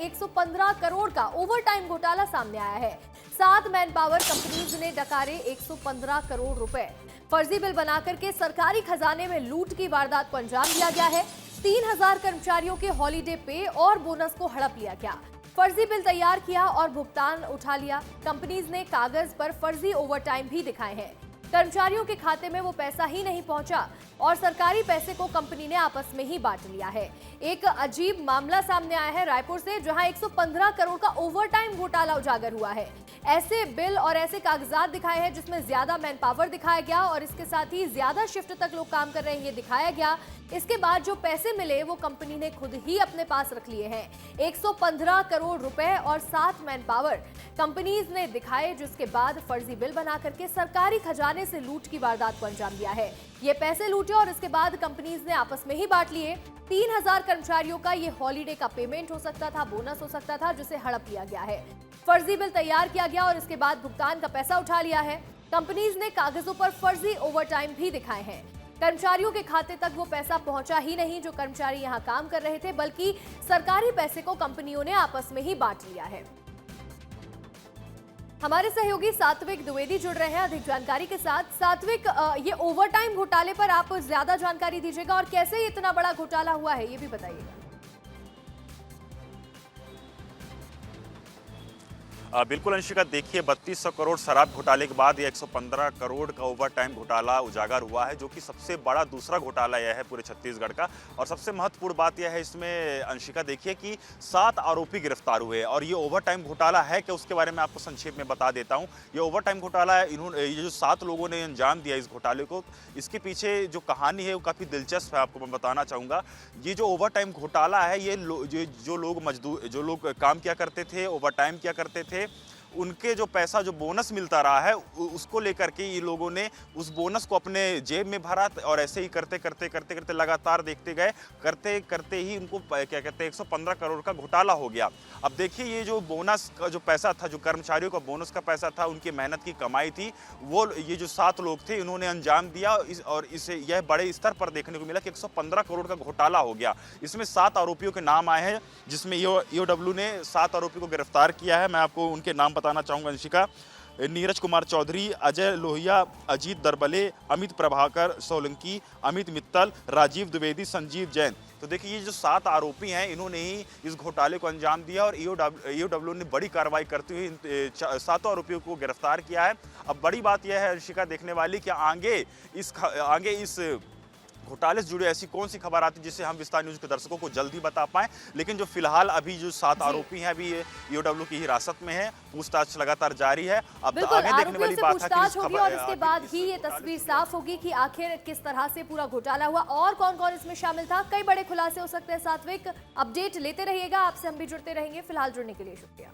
115 करोड़ का ओवरटाइम घोटाला सामने आया है। 7 मैन पावर कंपनीज ने डकारे 115 करोड़ रुपए। फर्जी बिल बनाकर के सरकारी खजाने में लूट की वारदात को अंजाम दिया गया है। 3000 कर्मचारियों के हॉलीडे पे और बोनस को हड़प लिया गया। फर्जी बिल तैयार किया और भुगतान उठा लिया। कंपनीज ने कागज पर फर्जी ओवरटाइम भी दिखाए हैं। कर्मचारियों के खाते में वो पैसा ही नहीं पहुंचा और सरकारी पैसे को कंपनी ने आपस में ही बांट लिया है। एक अजीब मामला सामने आया है रायपुर से, जहां 115 करोड़ का ओवरटाइम घोटाला उजागर हुआ है। ऐसे बिल और ऐसे कागजात दिखाए हैं जिसमें ज्यादा मैन पावर दिखाया गया और इसके साथ ही ज्यादा शिफ्ट तक लोग काम कर रहे हैं ये दिखाया गया। इसके बाद जो पैसे मिले वो कंपनी ने खुद ही अपने पास रख लिए हैं। 115 करोड़ रुपए और 7 मैन पावर कंपनीज ने दिखाए, जिसके बाद फर्जी बिल बना करके सरकारी खजाने से लूट की वारदात को अंजाम दिया है। ये पैसे लूटे और इसके बाद कंपनीज ने आपस में ही बांट लिए। 3000 कर्मचारियों का ये हॉलीडे का पेमेंट हो सकता था, बोनस हो सकता था, जिसे हड़प लिया गया है। फर्जी बिल तैयार किया गया और इसके बाद भुगतान का पैसा उठा लिया है। कंपनीज ने कागजों पर फर्जी ओवरटाइम भी दिखाए हैं। कर्मचारियों के खाते तक वो पैसा पहुंचा ही नहीं जो कर्मचारी यहां काम कर रहे थे, बल्कि सरकारी पैसे को कंपनियों ने आपस में ही बांट लिया है। हमारे सहयोगी सात्विक द्विवेदी जुड़ रहे हैं अधिक जानकारी के साथ। सात्विक, ये ओवरटाइम घोटाले पर आप ज्यादा जानकारी दीजिएगा और कैसे इतना बड़ा घोटाला हुआ है ये भी बताइएगा। बिल्कुल अंशिका, देखिए 3200 करोड़ शराब घोटाले के बाद ये 115 करोड़ का ओवरटाइम घोटाला उजागर हुआ है, जो कि सबसे बड़ा दूसरा घोटाला यह है पूरे छत्तीसगढ़ का। और सबसे महत्वपूर्ण बात यह है इसमें अंशिका, देखिए कि 7 आरोपी गिरफ्तार हुए और ये ओवरटाइम घोटाला है कि उसके बारे में आपको संक्षेप में बता देता हूँ। ये ओवरटाइम घोटाला है, ये जो 7 लोगों ने अंजाम दिया इस घोटाले को, इसके पीछे जो कहानी है वो काफ़ी दिलचस्प है, आपको मैं बताना चाहूँगा। ये जो ओवरटाइम घोटाला है, ये जो लोग काम किया करते थे, ओवरटाइम किया करते थे, उनके जो पैसा जो बोनस मिलता रहा है उसको लेकर के ये लोगों ने उस बोनस को अपने जेब में भरा और ऐसे ही करते लगातार देखते गए, करते करते ही उनको क्या कहते हैं 115 करोड़ का घोटाला हो गया। अब देखिए ये जो बोनस का जो पैसा था, जो कर्मचारियों का बोनस का पैसा था, उनकी मेहनत की कमाई थी, वो ये जो 7 लोग थे इन्होंने अंजाम दिया और इसे यह बड़े स्तर पर देखने को मिला कि 115 करोड़ का घोटाला हो गया। इसमें 7 आरोपियों के नाम आए हैं, जिसमें ईओडब्ल्यू ने 7 आरोपी को गिरफ्तार किया है। मैं आपको उनके नाम बताना चाहूँगा अंशिका। नीरज कुमार चौधरी, अजय लोहिया, अजीत दरबले, अमित प्रभाकर सोलंकी, अमित मित्तल, राजीव द्विवेदी, संजीव जैन। तो देखिए ये जो 7 आरोपी हैं, इन्होंने ही इस घोटाले को अंजाम दिया और ईओडब्ल्यू ने बड़ी कार्रवाई करते हुए इन 7 आरोपियों को गिरफ्तार किया है। अब बड़ी बात यह है अंशिका देखने वाली कि आगे इस घोटाले से जुड़े ऐसी कौन सी खबर आती है जिससे हम विस्तार न्यूज के दर्शकों को जल्दी बता पाएं। लेकिन जो फिलहाल अभी जो 7 आरोपी हैं अभी ईओडब्ल्यू की हिरासत में है, पूछताछ लगातार जारी है। अब आगे देखने वाली बात है कि होगी और इसके बाद ही ये तस्वीर साफ होगी कि आखिर किस तरह से पूरा घोटाला हुआ और कौन कौन इसमें शामिल था। कई बड़े खुलासे हो सकते हैं। सात्विक, अपडेट लेते रहिएगा, आपसे हम भी जुड़ते रहेंगे। फिलहाल जुड़ने के लिए शुक्रिया।